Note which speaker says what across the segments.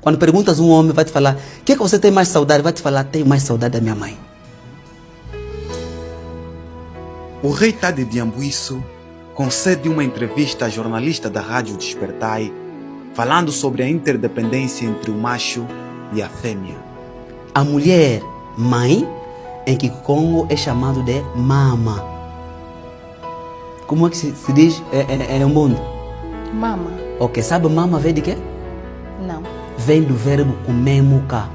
Speaker 1: Quando perguntas um homem, vai te falar, o que é que você tem mais saudade? Vai te falar, tenho mais saudade da minha mãe.
Speaker 2: O rei Tade de Ambuíço concede uma entrevista à jornalista da Rádio Despertai, falando sobre a interdependência entre o macho e a fêmea.
Speaker 1: A mulher mãe, em Kikongo, é chamado de mama. Como é que se diz no mundo?
Speaker 3: Mama.
Speaker 1: Ok, sabe mama vem de quê?
Speaker 3: Não.
Speaker 1: Vem do verbo kumemuka.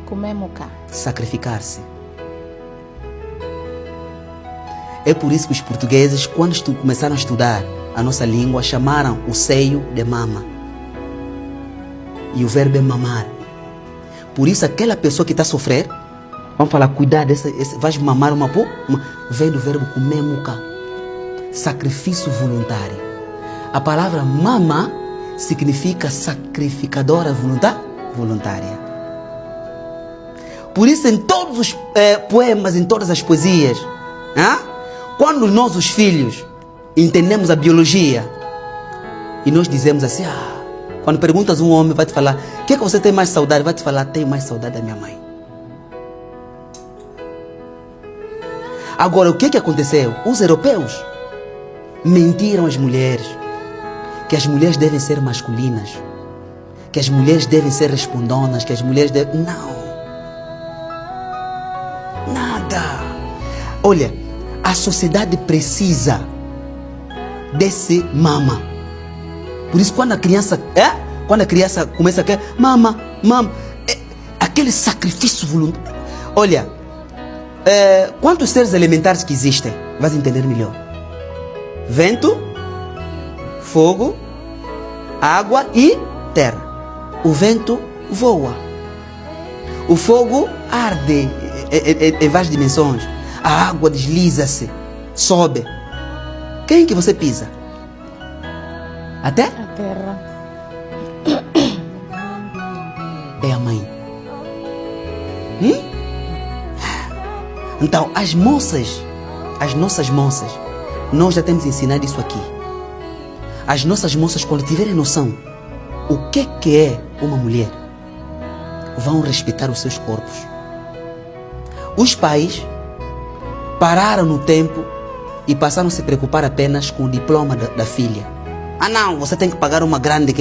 Speaker 3: Kumemuka.
Speaker 1: Sacrificar-se. É por isso que os portugueses, quando começaram a estudar a nossa língua, chamaram o seio de mama. E o verbo é mamar. Por isso, aquela pessoa que está a sofrer, vamos falar, cuidado, vais mamar uma pô, vem do verbo kumemuka. Sacrifício voluntário. A palavra mama significa sacrificadora voluntária. Por isso, em todos os poemas, em todas as poesias, quando nós, os filhos, entendemos a biologia e nós dizemos assim, quando perguntas um homem, vai te falar, o que é que você tem mais saudade? Vai te falar, tenho mais saudade da minha mãe. Agora, o que aconteceu? Os europeus mentiram às mulheres, que as mulheres devem ser masculinas, que as mulheres devem ser respondonas, que as mulheres devem... Não. Nada. Olha, a sociedade precisa desse mama. Por isso, quando a criança começa a querer mama, aquele sacrifício voluntário. Olha, quantos seres elementares que existem? Vais entender melhor. Vento, fogo, água e terra. O vento voa. O fogo arde em várias dimensões. A água desliza-se, sobe. Quem que você pisa? A terra?
Speaker 3: A terra.
Speaker 1: É a mãe. Então, as nossas moças, nós já temos ensinado isso aqui. As nossas moças, quando tiverem noção o que é uma mulher, vão respeitar os seus corpos. Os pais pararam no tempo e passaram a se preocupar apenas com o diploma da filha. Não, você tem que pagar uma grande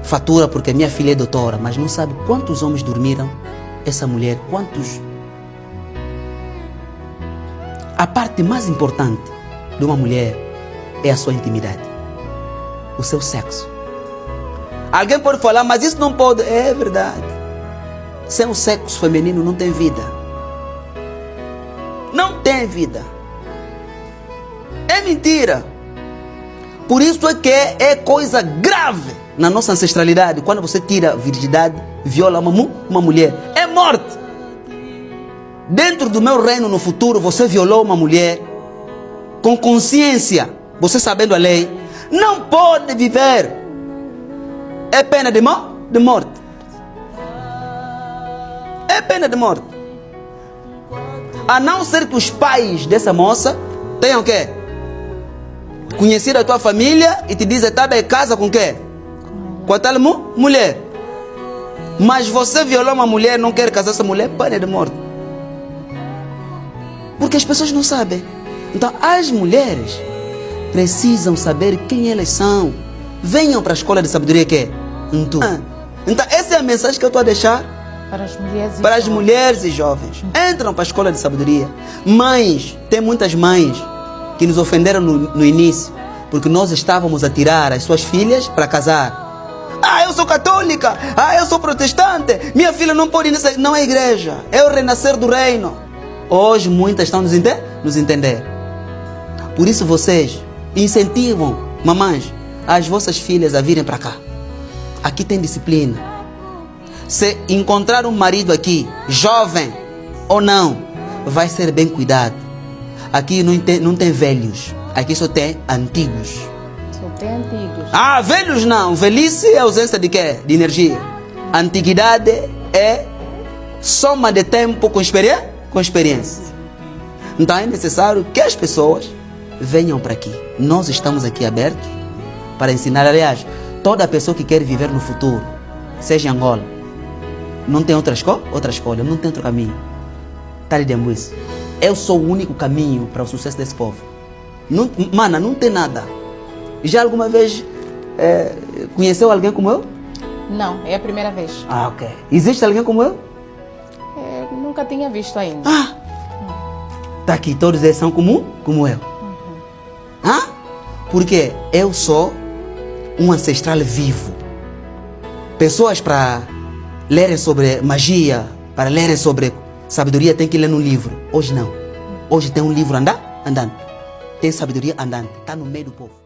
Speaker 1: fatura porque minha filha é doutora, mas não sabe quantos homens dormiram essa mulher, quantos... A parte mais importante de uma mulher é a sua intimidade, o seu sexo. Alguém pode falar, mas isso não pode. É verdade. Sem o sexo feminino não tem vida. Não tem vida. É mentira. Por isso é que é coisa grave na nossa ancestralidade. Quando você tira a virgindade, viola uma mulher, é morte. Dentro do meu reino no futuro, você violou uma mulher com consciência, você sabendo a lei, não pode viver. É pena de morte. É pena de morte. A não ser que os pais dessa moça tenham o quê? Conhecer a tua família e te dizer, tá bem, casa com quê? Com a tal mulher. Mas você violou uma mulher, não quer casar com essa mulher, pena de morte. Porque as pessoas não sabem. Então, as mulheres precisam saber quem elas são. Venham para a escola de sabedoria que é Então, essa é a mensagem que eu estou a deixar para as mulheres e jovens. Entram para a escola de sabedoria. Mães, tem muitas mães que nos ofenderam no início, porque nós estávamos a tirar as suas filhas para casar. Eu sou católica. Eu sou protestante. Minha filha não pode ir nessa... Não é igreja. É o renascer do reino. Hoje muitas estão nos entender. Por isso vocês incentivam, mamães, as vossas filhas a virem para cá. Aqui tem disciplina. Se encontrar um marido aqui, jovem ou não, vai ser bem cuidado. Aqui não tem velhos. Aqui só tem antigos.
Speaker 3: Só tem antigos.
Speaker 1: Velhos não. Velhice é ausência de quê? De energia. Antiguidade é soma de tempo com experiência. Então é necessário que as pessoas venham para aqui. Nós estamos aqui abertos para ensinar. Aliás, toda pessoa que quer viver no futuro, seja em Angola, não tem outra escolha, não tem outro caminho. Tá ligado isso? Eu sou o único caminho para o sucesso desse povo. Não, mana, não tem nada. Já alguma vez conheceu alguém como eu?
Speaker 3: Não, é a primeira vez.
Speaker 1: Ah, ok. Existe alguém como eu?
Speaker 3: Nunca tinha visto ainda.
Speaker 1: Ah! Tá aqui, todos eles são como eu. Ah? Porque eu sou um ancestral vivo. Pessoas para lerem sobre magia, para lerem sobre sabedoria, tem que ler no livro. Hoje não. Hoje tem um livro andando. Tem sabedoria andando. Está no meio do povo.